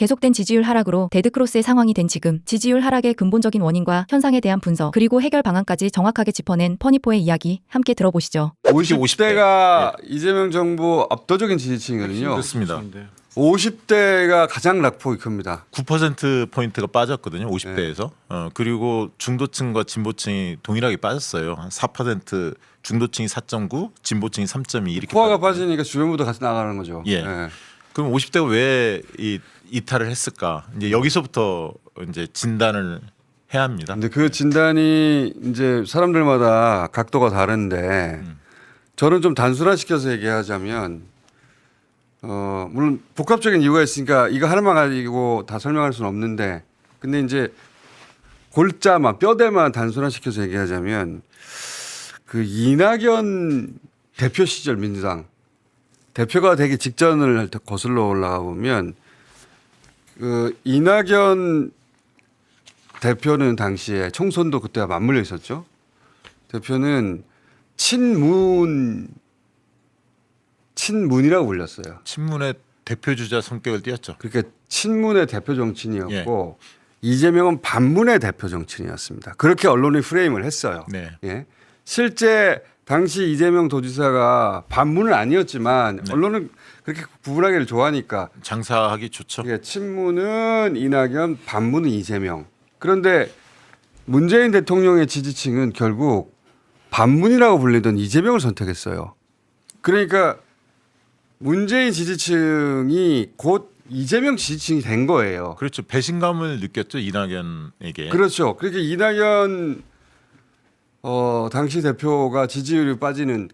계속된 지지율 하락으로 데드크로스의 상황이 된 지금 지지율 하락의 근본적인 원인과 현상에 대한 분석 그리고 해결 방안까지 정확하게 짚어낸 퍼니포의 이야기 함께 들어보시죠. 50대가 이재명 정부 압도적인 지지층이거든요. 그렇습니다. 50대가 가장 낙폭이 큽니다. 9%포인트가 빠졌거든요. 50대에서. 그리고 중도층과 진보층이 동일하게 빠졌어요. 한 4% 중도층이 4.9, 진보층이 3.2 이렇게. 포화가 빠졌거든요. 빠지니까 주변부터 같이 나가는 거죠. 예. 그럼 50대가 왜 이탈을 했을까? 이제 여기서부터 이제 진단을 해야 합니다. 근데 그 진단이 이제 사람들마다 각도가 다른데 저는 좀 단순화시켜서 얘기하자면 물론 복합적인 이유가 있으니까 이거 하나만 가지고 다 설명할 수는 없는데 근데 이제 골자만 뼈대만 단순화시켜서 얘기하자면 그 이낙연 대표 시절 민주당 대표가 되기 직전을 거슬러 올라가 보면 그 이낙연 대표는 당시에 총선도 그때와 맞물려 있었죠. 대표는 친문이라고 불렸어요. 친문의 대표 주자 성격을 띄었죠. 그러니까 친문의 대표 정치인이었고 이재명은 반문의 대표 정치인이었습니다. 그렇게 언론이 프레임을 했어요. 네. 예. 실제 당시 이재명 도지사가 반문은 아니었지만 언론은 그렇게 구분하기를 좋아하니까 장사하기 좋죠. 그러니까 친문은 이낙연, 반문은 이재명. 그런데 문재인 대통령의 지지층은 결국 반문이라고 불리던 이재명을 선택했어요. 그러니까 문재인 지지층이 곧 이재명 지지층이 된 거예요. 그렇죠. 배신감을 느꼈죠. 이낙연에게. 그렇죠. 그렇게 이낙연 당시 대표가 지지율이 빠지는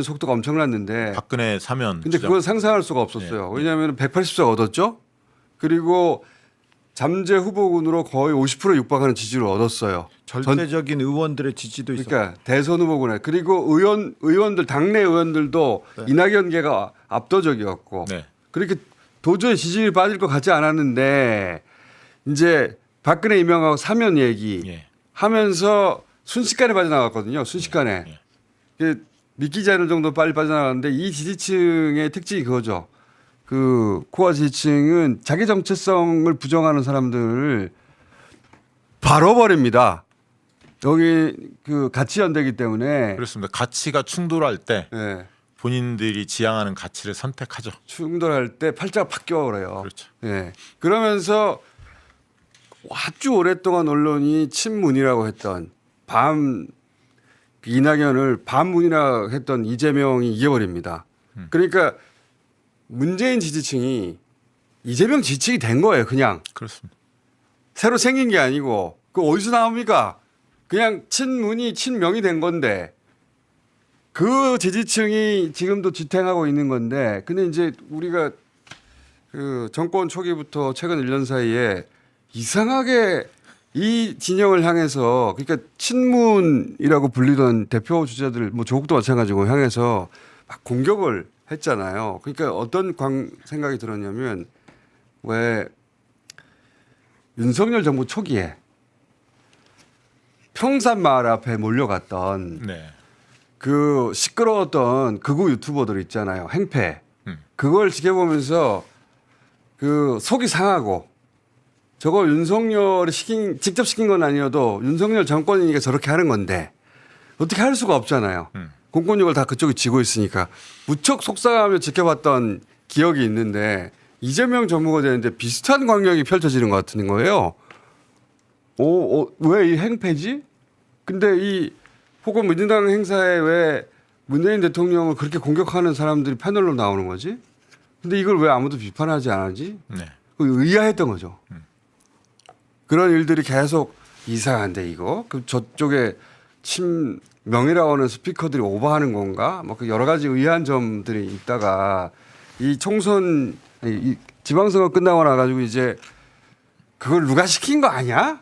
속도가 엄청났는데 박근혜 사면. 근데 그건 상상할 수가 없었어요. 왜냐하면 180석 얻었죠. 그리고 잠재 후보군으로 거의 50% 육박하는 지지를 얻었어요. 절대적인 의원들의 지지도 있었고. 그러니까 대선 후보군에 그리고 의원들 당내 의원들도 이낙연계가 압도적이었고 네. 그렇게 도저히 지지율이 빠질 것 같지 않았는데 이제 박근혜 이명하고 사면 얘기 예. 하면서 순식간에 빠져나갔거든요. 순식간에. 예. 믿기지 않을 정도 빨리 빠져나갔는데 이 지지층의 특징이 그거죠. 그 코어 지지층은 자기 정체성을 부정하는 사람들을 바로 버립니다. 여기 그 가치 연대이기 때문에 그렇습니다. 가치가 충돌할 때 예, 본인들이 지향하는 가치를 선택하죠. 충돌할 때 팔자가 팍 껴버려요. 그렇죠. 예. 그러면서 아주 오랫동안 언론이 친문이라고 했던 이낙연을 반문이라고 했던 이재명이 이겨버립니다. 그러니까 문재인 지지층이 이재명 지지층이 된 거예요. 그냥 그렇습니다. 새로 생긴 게 아니고 그 어디서 나옵니까? 그냥 친문이 친명이 된 건데 그 지지층이 지금도 지탱하고 있는 건데 근데 이제 우리가 그 정권 초기부터 최근 1년 사이에 이상하게 이 진영을 향해서 그러니까 친문이라고 불리던 대표 주자들 뭐 조국도 마찬가지고 향해서 막 공격을 했잖아요. 그러니까 어떤 생각이 들었냐면 왜 윤석열 정부 초기에 평산마을 앞에 몰려갔던 네. 그 시끄러웠던 극우 유튜버들 있잖아요. 행패. 그걸 지켜보면서 그 속이 상하고 저거 윤석열이 직접 시킨 건 아니어도 윤석열 정권이니까 저렇게 하는 건데 어떻게 할 수가 없잖아요. 공권력을 다 그쪽이 쥐고 있으니까 무척 속상하며 지켜봤던 기억이 있는데 이재명 전무가 되는데 비슷한 광경이 펼쳐지는 것 같은 거예요. 왜 이 행패지? 근데 혹은 민주당 행사에 왜 문재인 대통령을 그렇게 공격하는 사람들이 패널로 나오는 거지? 근데 이걸 왜 아무도 비판하지 않았지? 네. 의아했던 거죠. 그런 일들이 계속 이상한데 이거 그 저쪽에 친명이라고 하는 스피커들이 오버하는 건가? 뭐 그 여러 가지 의아한 점들이 있다가 이 총선 이 지방선거 끝나고 나가지고 이제 그걸 누가 시킨 거 아니야?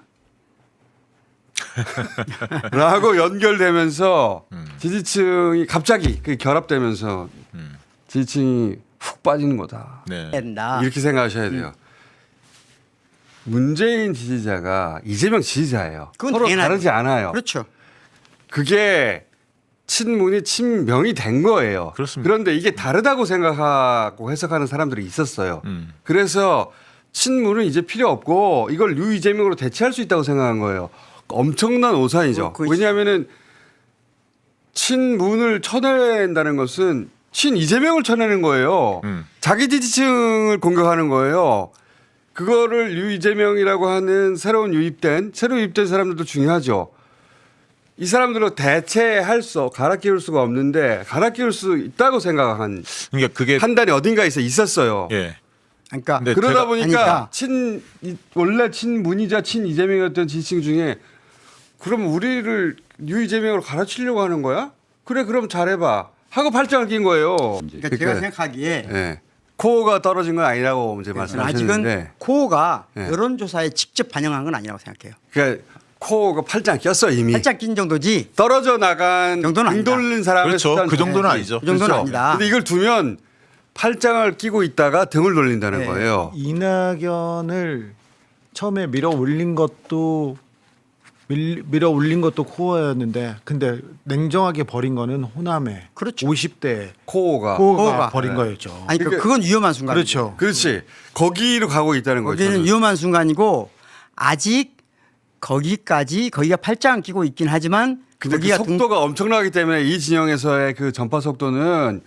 라고 연결되면서 지지층이 갑자기 그 결합되면서 지지층이 훅 빠지는 거다. 네. 이렇게 생각하셔야 돼요. 문재인 지지자가 이재명 지지자예요. 그건 서로 당연하죠. 다르지 않아요. 그렇죠. 그게 친문이 친명이 된 거예요. 그렇습니다. 그런데 이게 다르다고 생각하고 해석하는 사람들이 있었어요. 그래서 친문은 이제 필요 없고 이걸 류이재명으로 대체할 수 있다고 생각한 거예요. 엄청난 오산이죠. 왜냐하면은 친문을 쳐낸다는 것은 친이재명을 쳐내는 거예요. 자기 지지층을 공격하는 거예요. 그거를 류이재명이라고 하는 새로 유입된 사람들도 중요하죠. 이 사람들로 대체할 갈아 끼울 수가 없는데 갈아 끼울 수 있다고 생각한 그러니까 그게 판단이 어딘가에 있었어요. 예. 그러니까 근데 그러다 제가- 보니까 원래 친문이자 친이재명이었던 지지층 중에 그럼 우리를 류이재명으로 갈아치려고 하는 거야? 그래 그럼 잘해봐 하고 팔짱을 낀 거예요. 그러니까 제가 생각하기에 예. 코어가 떨어진 건 아니라고 이제 아직은 말씀하셨는데 코어가 네. 여론조사에 직접 반영한 건 아니라고 생각해요. 그러니까 코어가 팔짱 꼈어 이미. 살짝 낀 정도지 떨어져 나간 정도는 등 아니다. 돌린 사람의 그렇죠. 숫자는 그 정도는 다르지. 아니죠. 그 정도는 그렇죠. 아니다. 근데 이걸 두면 팔짱을 끼고 있다가 등을 돌린다는 네. 거예요. 이낙연을 처음에 밀어 올린 것도 코어였는데 근데 냉정하게 버린 거는 호남에 그렇죠. 50대 코어가. 코어가 버린 거였죠. 아니 그러니까- 그건 위험한 순간이고 그렇죠. 그렇지. 거기로 가고 있다는 거죠. 거기는 위험한 순간이고 아직 거기가 팔짱 끼고 있긴 하지만 근데 그 거기가 속도가 엄청나기 때문에 이 진영에서의 그 전파 속도는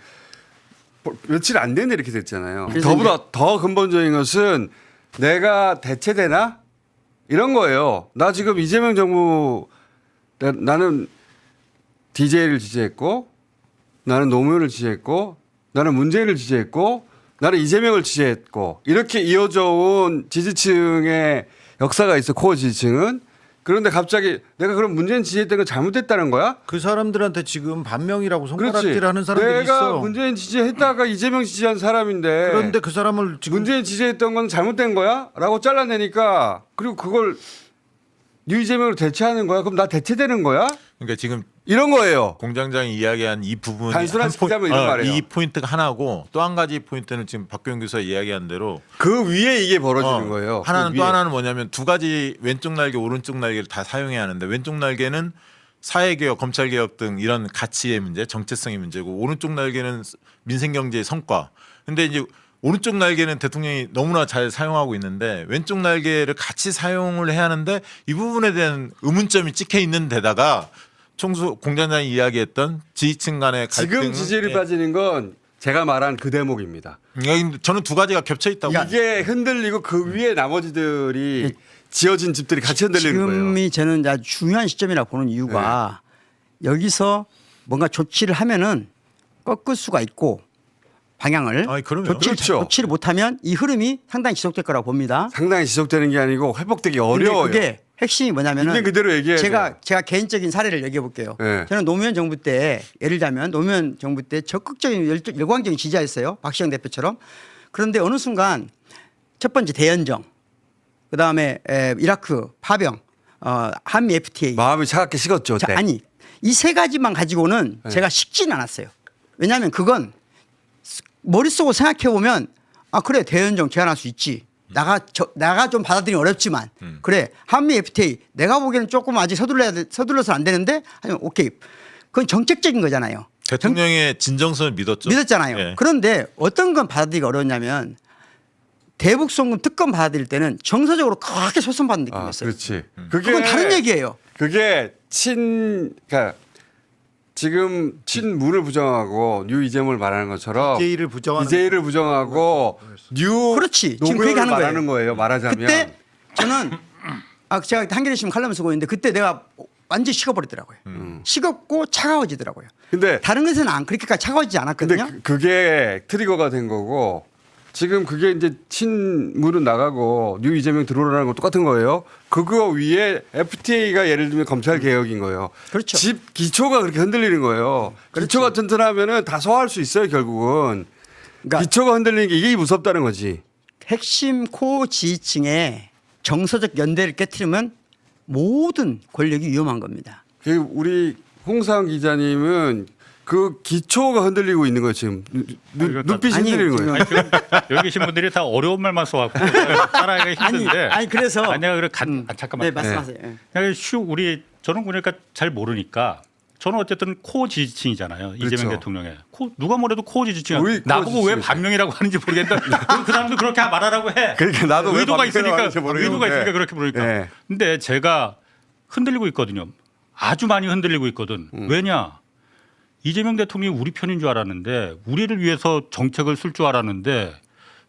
며칠 안 됐는데 이렇게 됐잖아요. 그래서 더보다 더 근본적인 것은 내가 대체되나? 이런 거예요. 나 지금 이재명 정부 나는 DJ를 지지했고 나는 노무현을 지지했고 나는 문재인을 지지했고 나는 이재명을 지지했고 이렇게 이어져 온 지지층의 역사가 있어 코어 지지층은. 그런데 갑자기 내가 그럼 문재인 지지했던 건 잘못됐다는 거야? 그 사람들한테 지금 반명이라고 그렇지. 손가락질하는 사람들이 내가 있어. 문재인 지지했다가 이재명 지지한 사람인데 그런데 그 사람을 지금 문재인 지지했던 건 잘못된 거야? 라고 잘라내니까 그리고 그걸 류이재명으로 대체하는 거야? 그럼 나 대체되는 거야? 그러니까 지금 이런 거예요. 공장장이 이야기한 이 부분이 단순한 시키자면 이런 말이에요. 이 포인트가 하나고 또 한 가지 포인트는 지금 박규영 교수가 이야기한 대로 그 위에 이게 벌어지는 거예요. 하나는 그 또 위에. 하나는 뭐냐면 두 가지 왼쪽 날개 오른쪽 날개를 다 사용해야 하는데 왼쪽 날개는 사회개혁, 검찰개혁 등 이런 가치의 문제, 정체성의 문제고 오른쪽 날개는 민생경제의 성과. 근데 이제 오른쪽 날개는 대통령이 너무나 잘 사용하고 있는데 왼쪽 날개를 같이 사용을 해야 하는데 이 부분에 대한 의문점이 찍혀 있는 데다가 총수 공장장이 이야기했던 지지층 간의 갈등. 지금 지지율이 빠지는 건 제가 말한 그 대목입니다. 저는 두 가지가 겹쳐 있다고. 이게 흔들리고 그 위에 나머지들이 지어진 집들이 같이 흔들리는 거예요. 지금이 저는 아주 중요한 시점이라 보는 이유가 여기서 뭔가 조치를 하면은 꺾을 수가 있고 방향을 아니, 그럼요. 그렇죠. 조치를 못하면 이 흐름이 상당히 지속될 거라고 봅니다. 상당히 지속되는 게 아니고 회복되기 근데 어려워요. 그게 핵심이 뭐냐면은 있는 그대로 얘기해야 돼요. 제가 개인적인 사례를 얘기해 볼게요. 네. 저는 노무현 정부 때 예를 들면 노무현 정부 때 적극적인 열광적인 지지자였어요. 박시영 대표처럼. 그런데 어느 순간 첫 번째 대연정, 그 다음에 이라크 파병, 한미 FTA. 마음이 차갑게 식었죠. 자, 그때. 아니 이 세 가지만 가지고는 네. 제가 식지는 않았어요. 왜냐하면 그건 머릿속으로 생각해 보면 아 그래 대연정 제안할 수 있지. 나가 좀 받아들이기 어렵지만 그래 한미 FTA 내가 보기에는 조금 아직 서둘러서 안 되는데 하면 오케이 그건 정책적인 거잖아요. 대통령의 진정성을 믿었죠. 믿었잖아요. 예. 그런데 어떤 건 받아들이기 어려웠냐면 대북 송금 특검 받아들일 때는 정서적으로 그렇게 소송받는 아, 느낌이었어요. 그렇지. 그건 다른 얘기예요. 그게 그러니까 지금 친문을 부정하고 뉴 이재명을 말하는 것처럼 이재일을 부정하는 이재일을 부정하고 뉴 그렇지. 지금 그 얘기 노무현을 하는 말하는 거예요. 말하자면 그때 저는 제가 한겨레신문 칼럼 쓰고 있는데 그때 내가 완전히 식어버리더라고요. 식었고 차가워지더라고요. 근데 다른 것은 안 그렇게까지 차가워지지 근데 않았거든요. 그게 트리거가 된 거고 지금 그게 이제 친문은 나가고 뉴 이재명 들어오라는 거 똑같은 거예요. 그거 위에 FTA가 예를 들면 검찰 개혁인 거예요. 그렇죠. 집 기초가 그렇게 흔들리는 거예요. 기초가 튼튼하면은 다 소화할 수 있어요. 결국은 그러니까 기초가 흔들리는 게 이게 무섭다는 거지. 핵심 코어 지지층의 정서적 연대를 깨트리면 모든 권력이 위험한 겁니다. 그 우리 홍상 기자님은 그 기초가 흔들리고 있는 거예요 지금 눈빛이 아니, 흔들리는 지금- 거예요. 아니, 지금 여기 계신 분들이 다 어려운 말만 써갖고 따라하기가 힘든데. 아니 그래서 아니야 그래 잠깐만. 네 말씀하세요. 예. 그냥 저는 그러니까 잘 모르니까 저는 어쨌든 코어 지지층이잖아요. 그렇죠. 이재명 대통령의. 누가 뭐래도 코어 지지층이야. 우리 코어 나보고 왜 지지층이지. 반명이라고 하는지 모르겠는데 그 사람도 그렇게 말하라고 해. 그러니까 나도 왜 의도가 반명이라고 있으니까 하는지 모르겠는데. 의도가 있으니까 그렇게 부르니까. 네. 근데 제가 흔들리고 있거든요. 아주 많이 흔들리고 있거든. 왜냐? 이재명 대통령이 우리 편인 줄 알았는데 우리를 위해서 정책을 쓸 줄 알았는데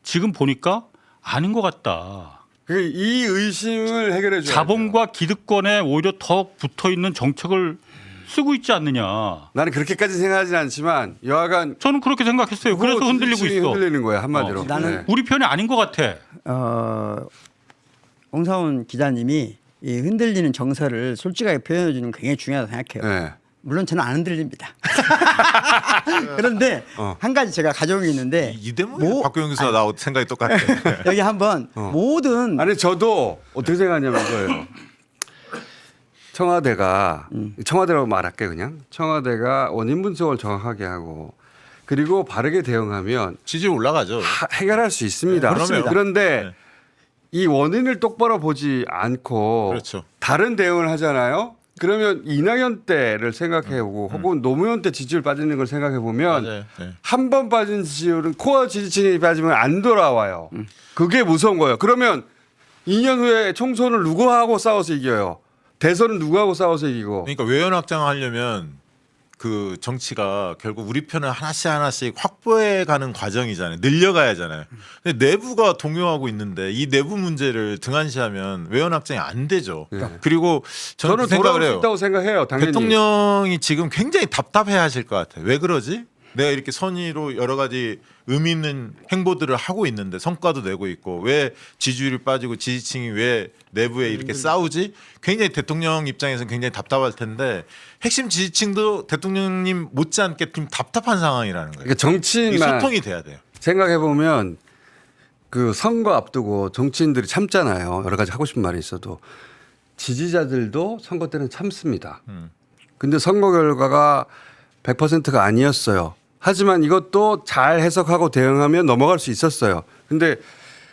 지금 보니까 아닌 것 같다. 이 의심을 해결해 줘야 자본과 기득권에 오히려 더 붙어 있는 정책을 쓰고 있지 않느냐. 나는 그렇게까지 생각하진 않지만 여하간 저는 그렇게 생각했어요. 그래서 흔들리고 지지층이 있어. 흔들리는 거야 한마디로. 나는 네. 우리 편이 아닌 것 같아. 홍사훈 기자님이 이 흔들리는 정서를 솔직하게 표현해 주는 게 굉장히 중요하다고 생각해요. 네. 물론 저는 안 흔들립니다. 그런데 한 가지 제가 가져온 게 있는데 이 대목에 뭐- 박경영 교수가 나하고 생각이 똑같아. 여기 한번 모든 아니 저도 어떻게 생각하냐면 이거예요. 청와대가 청와대라고 말할게 그냥 청와대가 원인 분석을 정확하게 하고 그리고 바르게 대응하면 지지율 올라가죠. 해결할 수 있습니다. 네, 그렇습니다. 그런데 네. 이 원인을 똑바로 보지 않고 그렇죠. 다른 대응을 하잖아요. 그러면 이낙연 때를 생각해보고 혹은 노무현 때 지지율 빠지는 걸 생각해보면 맞아요. 네. 한 번 빠진 지지율은 코어 지지층이 빠지면 안 돌아와요. 그게 무서운 거예요. 그러면 2년 후에 총선을 누구하고 싸워서 이겨요? 대선은 누구하고 싸워서 이기고? 그러니까 외연 확장하려면 그 정치가 결국 우리 편을 하나씩 확보해 가는 과정이잖아요. 늘려가야 하잖아요. 근데 내부가 동요하고 있는데 이 내부 문제를 등한시하면 외연 확장이 안 되죠. 그리고 저는 그 저는 생각을 돌아올 수 해요. 있다고 생각해요. 당연히. 대통령이 지금 굉장히 답답해 하실 것 같아요. 왜 그러지? 내가 이렇게 선의로 여러 가지 의미 있는 행보들을 하고 있는데 성과도 내고 있고 왜 지지율이 빠지고 지지층이 왜 내부에 이렇게 싸우지? 굉장히 대통령 입장에서는 굉장히 답답할 텐데 핵심 지지층도 대통령님 못지않게 좀 답답한 상황이라는 거예요. 그러니까 이 정치인만 소통이 돼야 돼요. 생각해 보면 그 선거 앞두고 정치인들이 참잖아요. 여러 가지 하고 싶은 말이 있어도 지지자들도 선거 때는 참습니다. 근데 선거 결과가 100%가 아니었어요. 하지만 이것도 잘 해석하고 대응하면 넘어갈 수 있었어요. 근데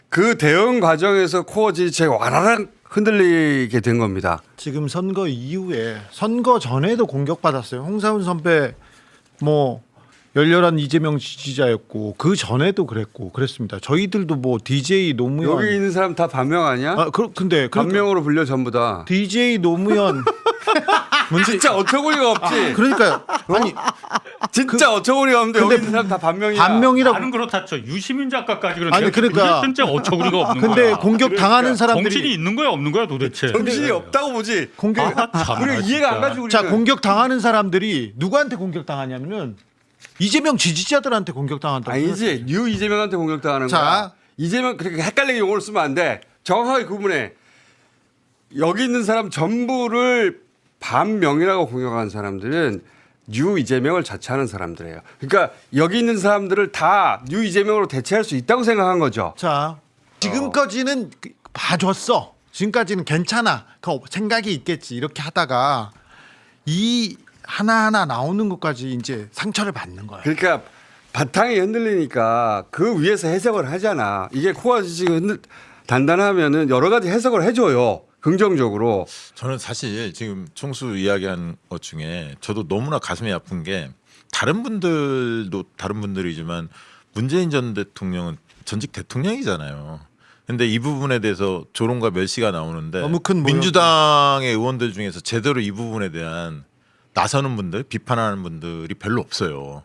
그 대응 과정에서 코어 지지층이 와라락 흔들리게 된 겁니다. 지금 선거 이후에 선거 전에도 공격받았어요. 홍사훈 선배 뭐 열렬한 이재명 지지자였고 그 전에도 그랬습니다. 저희들도 뭐 DJ 노무현 여기 있는 사람 다 반명 아니야? 근데 반명으로 불려 전부 다. DJ 노무현 진짜 어처구니가 없지. 그러니까요. 아니 진짜 어처구니가 없는데 여기 근데 있는 사람 다 반명이야. 반명이라고 나는 그렇다죠. 유시민 작가까지 그런데 아니, 그러니까. 진짜 어처구니가 없는 근데 거야. 공격 당하는 정신이 사람들이 있는 거야 없는 거야 도대체. 정신이 없다고 보지. 공격 우리가 이해가 안 가지고 자 우리는. 공격 당하는 사람들이 누구한테 공격 당하냐면은 이재명 지지자들한테 공격 당한다고. 아니지. 뉴 이재명한테 공격당하는 자. 거야. 이재명 그렇게 헷갈리게 용어를 쓰면 안 돼. 정확하게 구분해. 여기 있는 사람 전부를 반명이라고 공격하는 사람들은 뉴 이재명을 자처하는 사람들이에요. 그러니까 여기 있는 사람들을 다 뉴 이재명으로 대체할 수 있다고 생각한 거죠. 자 지금까지는 봐줬어. 지금까지는 괜찮아. 그 생각이 있겠지. 이렇게 하다가 이 하나하나 나오는 것까지 이제 상처를 받는 거야. 그러니까 바탕이 흔들리니까 그 위에서 해석을 하잖아. 이게 코어 지지가 단단하면은 여러 가지 해석을 해줘요. 긍정적으로. 저는 사실 지금 총수 이야기한 것 중에 저도 너무나 가슴이 아픈 게 다른 분들도 다른 분들이지만 문재인 전 대통령은 전직 대통령이잖아요. 근데 이 부분에 대해서 조롱과 멸시가 나오는데 너무 큰 모욕. 민주당의 의원들 중에서 제대로 이 부분에 대한 나서는 분들, 비판하는 분들이 별로 없어요.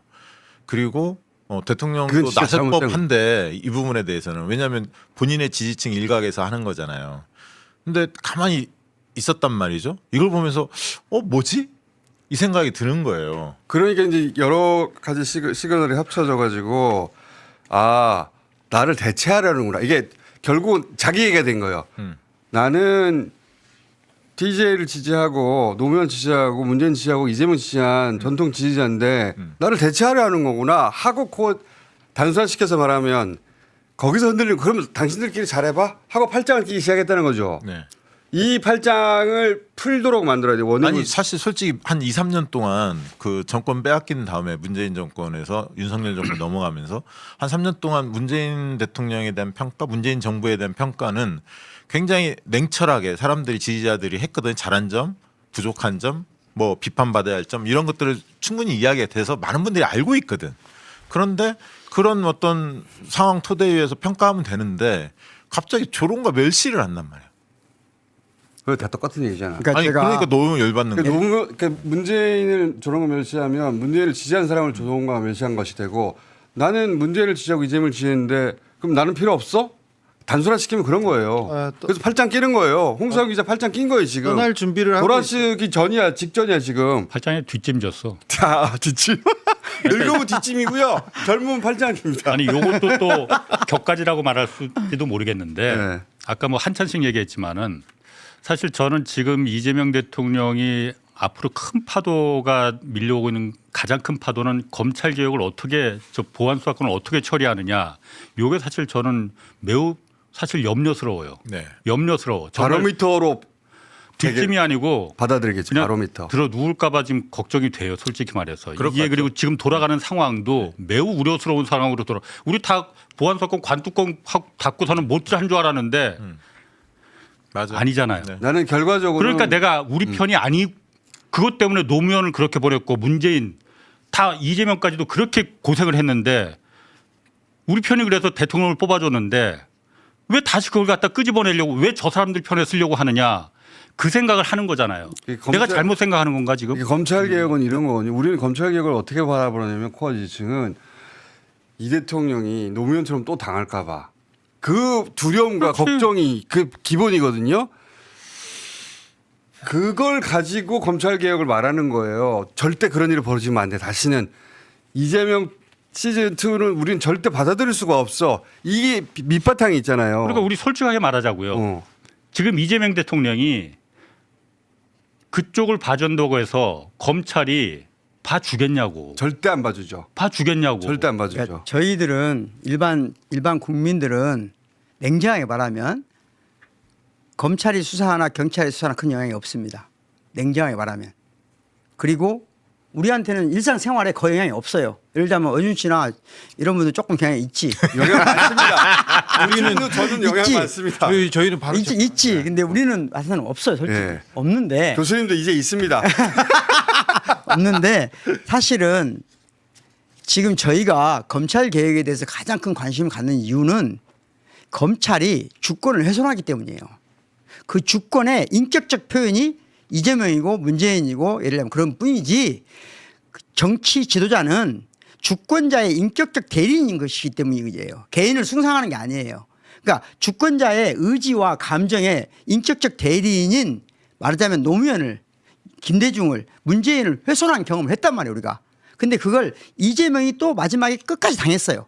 그리고 그건 대통령도 진짜 나설 잘못된 법한데 이 부분에 대해서는 왜냐하면 본인의 지지층 일각에서 하는 거잖아요. 근데 가만히 있었단 말이죠. 이걸 보면서 뭐지? 이 생각이 드는 거예요. 그러니까 이제 여러 가지 시그널이 합쳐져 가지고 아 나를 대체하려는구나. 이게 결국은 자기 얘기가 된 거예요. 나는 DJ를 지지하고 노무현 지지하고 문재인 지지하고 이재명 지지한 전통 지지자인데 나를 대체하려 하는 거구나 하고 단순화시켜서 말하면 거기서 흔들리고 그러면 당신들끼리 잘해봐 하고 팔짱을 끼기 시작했다는 거죠. 네. 이 팔짱을 풀도록 만들어야 돼요. 원인을. 아니 사실 솔직히 한 2, 3년 동안 그 정권 빼앗긴 다음에 문재인 정권에서 윤석열 정권 넘어가면서 한 3년 동안 문재인 대통령에 대한 평가, 문재인 정부에 대한 평가는 굉장히 냉철하게 사람들이 지지자들이 했거든요. 잘한 점, 부족한 점, 뭐 비판받아야 할 점 이런 것들을 충분히 이야기가 돼서 많은 분들이 알고 있거든. 그런데 그런 어떤 상황 토대에 의해서 평가하면 되는데 갑자기 조롱과 멸시를 한단 말이야. 그거 다 똑같은 얘기잖아. 그러니까 아니 제가 그러니까 너무 열받는 거야. 그러니까 문재인을 조롱과 멸시하면 문재인을 지지한 사람을 조롱과 멸시한 것이 되고 나는 문재인을 지지하고 이재명을 지지했는데 그럼 나는 필요 없어? 단순화시키면 그런 거예요. 그래서 팔짱 끼는 거예요. 홍사훈 기자 팔짱 낀 거예요 지금. 떠날 준비를 하고 돌아서기 전이야 직전이야 지금. 팔짱에 뒷짐졌어. 자 뒷짐. 늙으면 뒷짐이고요. 젊으면 팔짱입니다. 아니 요것도 또 격가지라고 말할 수도 모르겠는데 네. 아까 뭐 한찬씩 얘기했지만은 사실 저는 지금 이재명 대통령이 앞으로 큰 파도가 밀려오고 있는 가장 큰 파도는 검찰 개혁을 어떻게 저 보안 수사권을 어떻게 처리하느냐. 요게 사실 저는 매우 사실 염려스러워요. 네. 염려스러워. 정말 바로미터로 뒷짐이 아니고 받아들이겠지. 그냥 바로미터. 들어 누울까봐 지금 걱정이 돼요. 솔직히 말해서 그럴 것 이게 같아요. 그리고 지금 돌아가는 상황도 매우 우려스러운 상황으로 돌아. 우리 다 보안사건 관뚜껑 확 닫고서는 못 한 줄 알았는데 맞아. 아니잖아요. 네. 나는 결과적으로 그러니까 내가 우리 편이 아니 그것 때문에 노무현을 그렇게 보냈고 문재인 다 이재명까지도 그렇게 고생을 했는데 우리 편이 그래서 대통령을 뽑아줬는데 왜 다시 그걸 갖다 끄집어내려고 왜 저 사람들 편에 쓰려고 하느냐 그 생각을 하는 거잖아요. 이게 검찰- 내가 잘못 생각하는 건가 지금? 이게 검찰 개혁은 이런 거거든요. 우리는 검찰 개혁을 어떻게 바라보냐면 코어 지층은 이 대통령이 노무현처럼 또 당할까봐 그 두려움과 그렇지. 걱정이 그 기본이거든요. 그걸 가지고 검찰 개혁을 말하는 거예요. 절대 그런 일이 벌어지면 안 돼. 다시는 이재명 시즌 2는 우리는 절대 받아들일 수가 없어. 이게 밑바탕이 있잖아요. 그러니까 우리 솔직하게 말하자고요. 어. 지금 이재명 대통령이 그쪽을 봐준다고 해서 검찰이 봐주겠냐고. 절대 안 봐주죠. 봐주겠냐고. 절대 안 봐주죠. 그러니까 저희들은 일반 국민들은 냉정하게 말하면 검찰이 수사하나 경찰이 수사하나 큰 영향이 없습니다. 냉정하게 말하면. 그리고 우리한테는 일상생활에 거의 영향이 없어요. 예를 들면 어준 씨나 이런 분들 조금 영향이 있지. 영향 많습니다. 우리는 저는 영향 있지. 많습니다. 저희는 바로 있지. 근데 우리는 사실은 없어요. 솔직히. 네. 없는데. 교수님도 이제 있습니다. 없는데 사실은 지금 저희가 검찰 개혁에 대해서 가장 큰 관심을 갖는 이유는 검찰이 주권을 훼손하기 때문이에요. 그 주권의 인격적 표현이 이재명이고 문재인이고 예를 들면 그런 뿐이지 정치 지도자는 주권자의 인격적 대리인인 것이기 때문이에요. 개인을 숭상하는 게 아니에요. 그러니까 주권자의 의지와 감정의 인격적 대리인인 말하자면 노무현을 김대중을 문재인을 훼손한 경험을 했단 말이에요 우리가. 근데 그걸 이재명이 또 마지막에 끝까지 당했어요.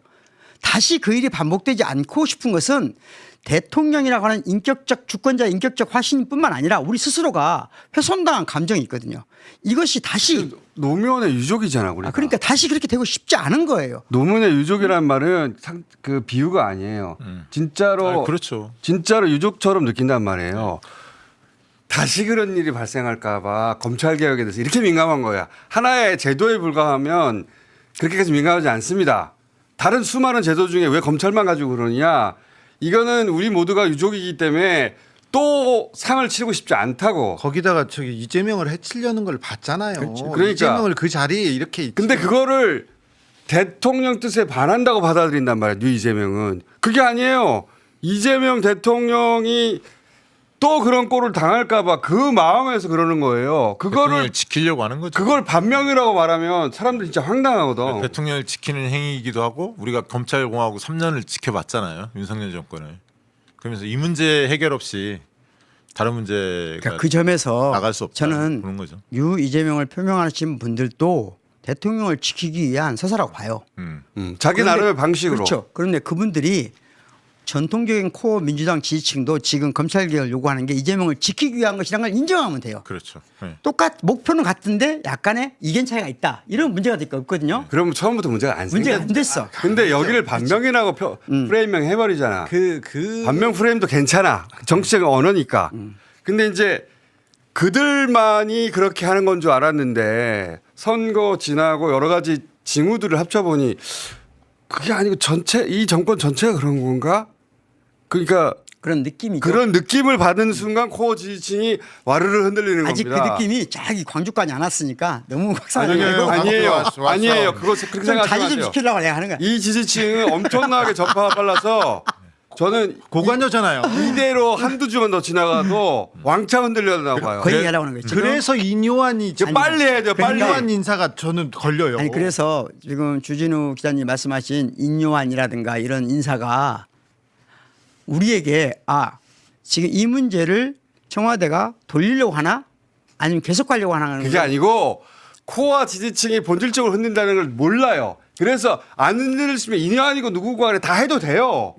다시 그 일이 반복되지 않고 싶은 것은 대통령이라고 하는 인격적 주권자의 인격적 화신뿐만 아니라 우리 스스로가 훼손당한 감정이 있거든요. 이것이 다시 노무현의 유족이잖아, 우리가. 그러니까 다시 그렇게 되고 싶지 않은 거예요. 노무현의 유족이라는 말은 그 비유가 아니에요. 진짜로 그렇죠. 진짜로 유족처럼 느낀단 말이에요. 다시 그런 일이 발생할까봐 검찰 개혁에 대해서 이렇게 민감한 거야. 하나의 제도에 불과하면 그렇게까지 민감하지 않습니다. 다른 수많은 제도 중에 왜 검찰만 가지고 그러느냐? 이거는 우리 모두가 유족이기 때문에 또 상을 치르고 싶지 않다고. 거기다가 저기 이재명을 해치려는 걸 봤잖아요. 그러니까. 이재명을 그 자리에 이렇게 있지. 근데 그거를 대통령 뜻에 반한다고 받아들인단 말이에요. 뉴 이재명은. 그게 아니에요. 이재명 대통령이 또 그런 꼴을 당할까 봐 그 마음에서 그러는 거예요. 그거를 대통령을 지키려고 하는 거죠. 그걸 반명이라고 말하면 사람들 진짜 황당하거든. 대통령을 지키는 행위이기도 하고 우리가 검찰공화국 3년을 지켜봤잖아요. 윤석열 정권을. 그러면서 이 문제 해결 없이 다른 문제가 그러니까 그 점에서 나갈 수 없다. 저는 그런 거죠. 유 이재명을 표명하신 분들도 대통령을 지키기 위한 서사라고 봐요. 자기 그런데- 나름의 방식으로. 그렇죠. 그런데 그분들이 전통적인 코어 민주당 지지층도 지금 검찰 개혁을 요구하는 게 이재명을 지키기 위한 것이라는 걸 인정하면 돼요. 그렇죠. 네. 목표는 같은데 약간의 이견 차이가 있다. 이런 문제가 될 거 없거든요. 그러면 처음부터 문제가 안 문제가 생겨. 안 됐어. 근데 여기를 반명이라고 프레임명 해버리잖아. 반명 프레임도 괜찮아. 정치적인 언어니까. 근데 이제 그들만이 그렇게 하는 건 줄 알았는데 선거 지나고 여러 가지 징후들을 합쳐보니 그게 아니고 전체 이 정권 전체가 그런 건가? 그러니까 그런 느낌이죠. 그런 느낌을 받은 순간 코어 지지층이 와르르 흔들리는 아직 겁니다. 그 느낌이 저기 광주까지 안 왔으니까 너무 확산이 아니에요. 아니에요. 왔어. 아니에요. 그렇게 좀 생각하시면 자주 안 좀 돼요. 시키려고 내가 하는 거야. 이 지지층은 엄청나게 전파가 빨라서 저는 고관여잖아요. 이대로 한두 주만 더 지나가도 왕창 흔들려나 봐요. 그 얘기하려고 하는 거예요. 지금. 그래서 인요한이 이제 빨리 해야 돼요. 빨리. 인요한 인사가 저는 걸려요. 아니 그래서 지금 주진우 기자님 말씀하신 인요한이라든가 이런 인사가 우리에게 지금 이 문제를 청와대가 돌리려고 하나 아니면 계속 가려고 하나 그게 아니고 코어 지지층이 본질적으로 흔든다는 걸 몰라요. 그래서 안 흔들리시면 인연이고 누구고 간에 다 해도 돼요.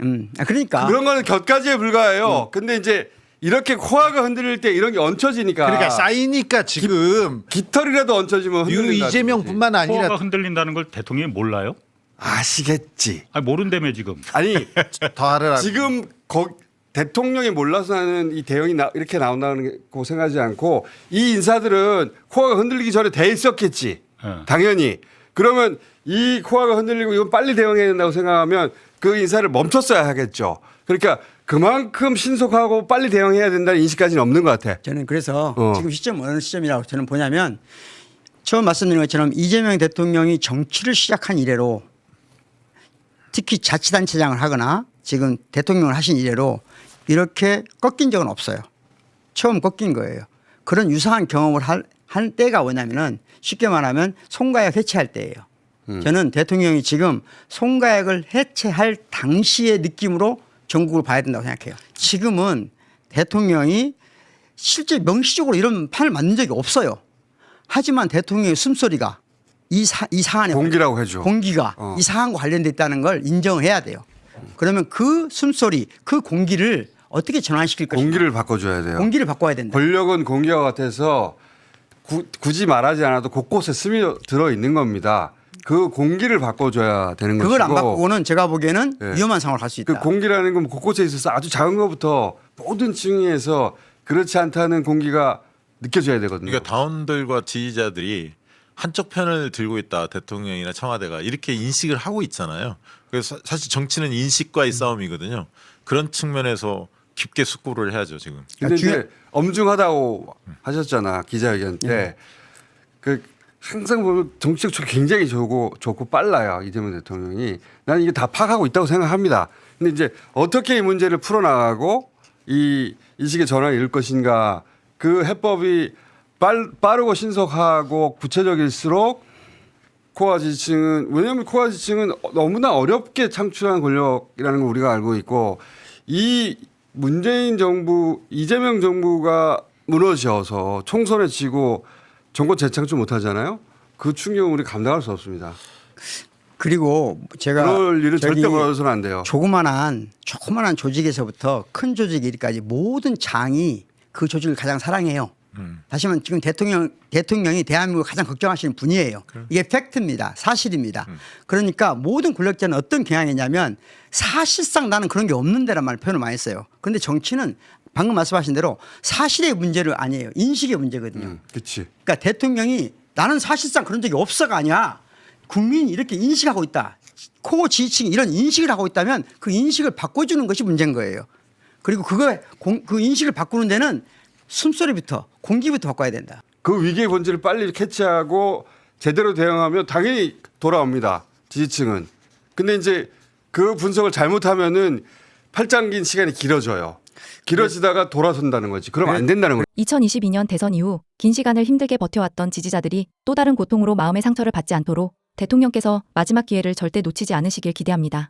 그러니까 그런 거는 곁가지에 불과해요. 근데 이제 이렇게 코어가 흔들릴 때 이런 게 얹혀지니까. 그러니까 쌓이니까 지금 깃털이라도 얹혀지면 흔들린다. 이재명뿐만 코어가 아니라 흔들린다는 걸 대통령이 몰라요? 아시겠지. 아니 모른다며 지금. 아니 더 알아라. 지금 대통령이 몰라서 하는 이 대응이 이렇게 나온다고 생각하지 않고 이 인사들은 코어가 흔들리기 전에 돼 있었겠지. 네. 당연히. 그러면 이 코어가 흔들리고 이건 빨리 대응해야 된다고 생각하면 그 인사를 멈췄어야 하겠죠. 그러니까 그만큼 신속하고 빨리 대응해야 된다는 인식까지는 없는 것 같아. 저는 그래서 어. 지금 시점 어느 시점이라고 저는 보냐면 처음 말씀드린 것처럼 이재명 대통령이 정치를 시작한 이래로 특히 자치단체장을 하거나 지금 대통령을 하신 이래로 이렇게 꺾인 적은 없어요. 처음 꺾인 거예요. 그런 유사한 경험을 한 때가 뭐냐면은 쉽게 말하면 송가약 해체할 때예요. 저는 대통령이 지금 송가약을 해체할 당시의 느낌으로 전국을 봐야 된다고 생각해요. 지금은 대통령이 실제 명시적으로 이런 판을 만든 적이 없어요. 하지만 대통령의 숨소리가 이 사안에 공기라고 해줘. 공기가 어. 이 사안과 관련돼 있다는 걸 인정해야 돼요. 그러면 그 숨소리, 그 공기를 어떻게 전환시킬 것인가? 공기를 바꿔줘야 돼요. 공기를 바꿔야 된다. 권력은 공기와 같아서 굳이 말하지 않아도 곳곳에 스며들어 있는 겁니다. 그 공기를 바꿔줘야 되는 것이고. 그걸 안 바꾸고는 제가 보기에는 네. 위험한 상황을 갈 수 있다. 그 공기라는 건 곳곳에 있어서 아주 작은 것부터 모든 층위에서 그렇지 않다는 공기가 느껴져야 되거든요. 그러니까 당원들과 지지자들이 한쪽 편을 들고 있다 대통령이나 청와대가 이렇게 인식을 하고 있잖아요. 그래서 사실 정치는 인식과의 싸움이거든요. 그런 측면에서 깊게 숙고를 해야죠 지금. 근데 주요- 이제 엄중하다고 하셨잖아 기자회견 때. 그 항상 보면 정치적 촉이 굉장히 좋고 빨라요 이재명 대통령이. 나는 이게 다 파악하고 있다고 생각합니다. 근데 이제 어떻게 이 문제를 풀어나가고 이 인식의 전환을 이룰 것인가 그 해법이 빠르고 신속하고 구체적일수록 코어 지지층은 왜냐하면 코어 지지층은 너무나 어렵게 창출한 권력이라는 걸 우리가 알고 있고 이 문재인 정부 이재명 정부가 무너져서 총선에 지고 정권 재창출 못하잖아요. 그 충격은 우리 감당할 수 없습니다. 그리고 제가 그럴 일은 저기 절대 벌어서는 안 돼요. 조그만한 조직에서부터 큰 조직 일까지 모든 장이 그 조직을 가장 사랑해요. 다시 말하면 지금 대통령이 대한민국을 가장 걱정하시는 분이에요. 이게 팩트입니다. 사실입니다. 그러니까 모든 권력자는 어떤 경향이냐면 사실상 나는 그런 게 없는 데란 말 표현을 많이 써요. 그런데 정치는 방금 말씀하신 대로 사실의 문제를 아니에요. 인식의 문제거든요. 그렇지. 그러니까 대통령이 나는 사실상 그런 적이 없어가 아니야. 국민이 이렇게 인식하고 있다. 코어 지지층이 이런 인식을 하고 있다면 그 인식을 바꿔주는 것이 문제인 거예요. 그리고 그 인식을 바꾸는 데는 숨소리부터 공기부터 바꿔야 된다. 그 위기의 본질을 빨리 캐치하고 제대로 대응하면 당연히 돌아옵니다. 지지층은. 근데 이제 그 분석을 잘못하면은 팔짱 긴 시간이 길어져요. 길어지다가 돌아선다는 거지. 그럼 안 된다는 거죠. 2022년 대선 이후 긴 시간을 힘들게 버텨왔던 지지자들이 또 다른 고통으로 마음의 상처를 받지 않도록 대통령께서 마지막 기회를 절대 놓치지 않으시길 기대합니다.